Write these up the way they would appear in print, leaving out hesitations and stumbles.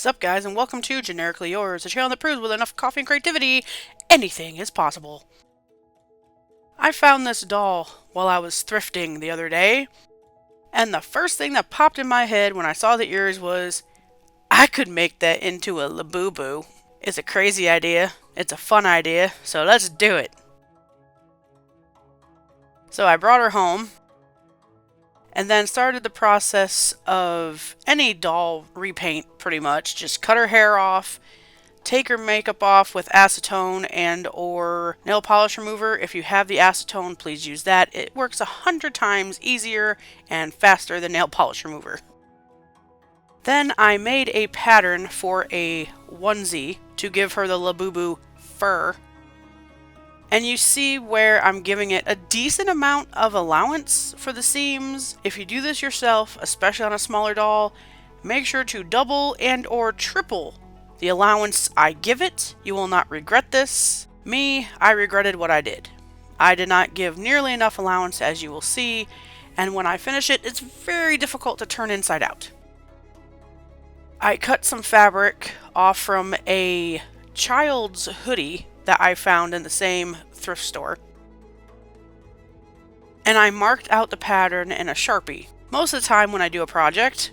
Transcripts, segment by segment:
Sup guys, and welcome to Generically Yours, a channel that proves with enough coffee and creativity, anything is possible. I found this doll while I was thrifting the other day, and the first thing that popped in my head when I saw the ears was, I could make that into a Labubu. It's a crazy idea, it's a fun idea, so let's do it. So I brought her home, and then started the process of any doll repaint pretty much. Just cut her hair off, take her makeup off with acetone and or nail polish remover. If you have the acetone, please use that. It works 100 times easier and faster than nail polish remover. Then I made a pattern for a onesie to give her the Labubu fur. And you see where I'm giving it a decent amount of allowance for the seams. If you do this yourself, especially on a smaller doll, make sure to double and or triple the allowance I give it. You will not regret this. Me, I regretted what I did. I did not give nearly enough allowance, as you will see, and when I finish it, it's very difficult to turn inside out. I cut some fabric off from a child's hoodie that I found in the same thrift store, and I marked out the pattern in a Sharpie. Most of the time when I do a project,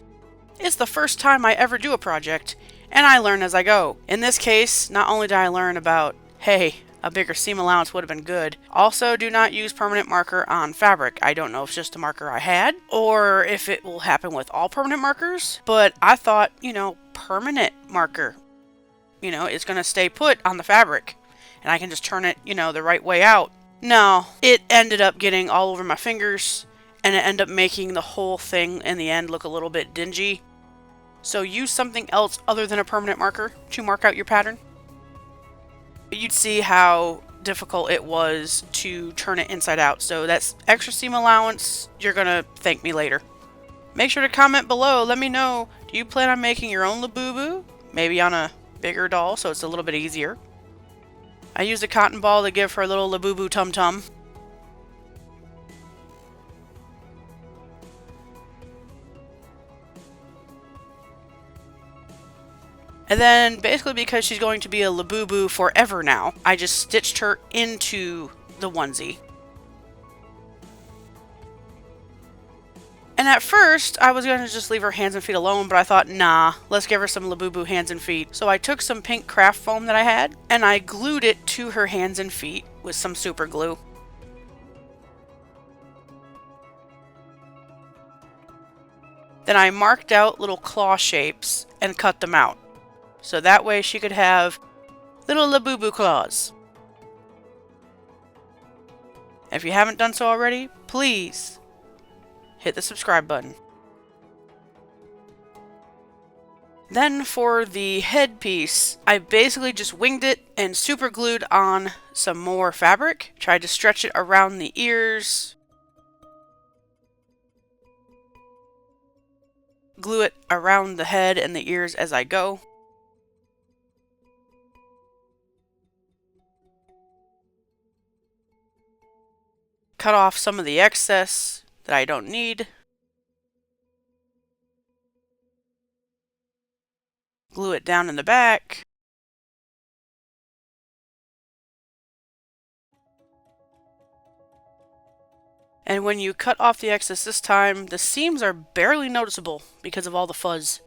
it's the first time I ever do a project, and I learn as I go. In this case, not only did I learn about, hey, a bigger seam allowance would have been good, also do not use permanent marker on fabric. I don't know if it's just a marker I had, or if it will happen with all permanent markers, but I thought, permanent marker, it's going to stay put on the fabric, and I can just turn it, the right way out. No, it ended up getting all over my fingers, and it ended up making the whole thing in the end look a little bit dingy. So use something else other than a permanent marker to mark out your pattern. You'd see how difficult it was to turn it inside out. So that's extra seam allowance. You're gonna thank me later. Make sure to comment below. Let me know, do you plan on making your own Labubu? Maybe on a bigger doll so it's a little bit easier. I used a cotton ball to give her a little Labubu tum-tum. And then, basically because she's going to be a Labubu forever now, I just stitched her into the onesie. And at first, I was going to just leave her hands and feet alone, but I thought, nah, let's give her some Labubu hands and feet. So I took some pink craft foam that I had, and I glued it to her hands and feet with some super glue. Then I marked out little claw shapes and cut them out. So that way she could have little Labubu claws. If you haven't done so already, please hit the subscribe button. Then for the headpiece, I basically just winged it and super glued on some more fabric. Tried to stretch it around the ears. Glue it around the head and the ears as I go. Cut off some of the excess that I don't need. Glue it down in the back. And when you cut off the excess this time, the seams are barely noticeable because of all the fuzz.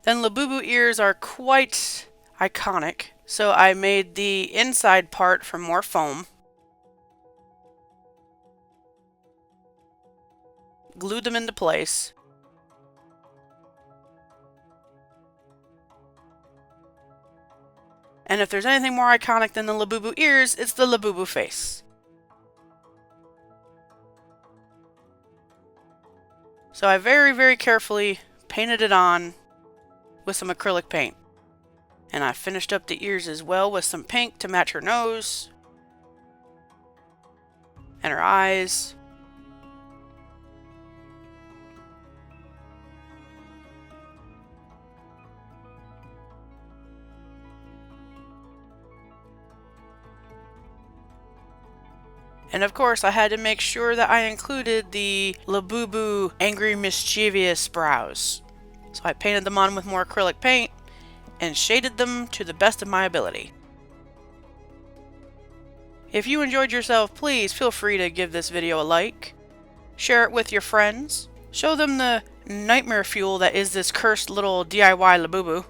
Then Labubu ears are quite iconic, so I made the inside part from more foam. Glued them into place. And if there's anything more iconic than the Labubu ears, it's the Labubu face. So I very, very carefully painted it on with some acrylic paint. And I finished up the ears as well with some pink to match her nose and her eyes. And of course, I had to make sure that I included the Labubu Angry Mischievous brows. So I painted them on with more acrylic paint and shaded them to the best of my ability. If you enjoyed yourself, please feel free to give this video a like, share it with your friends, show them the nightmare fuel that is this cursed little DIY Labubu.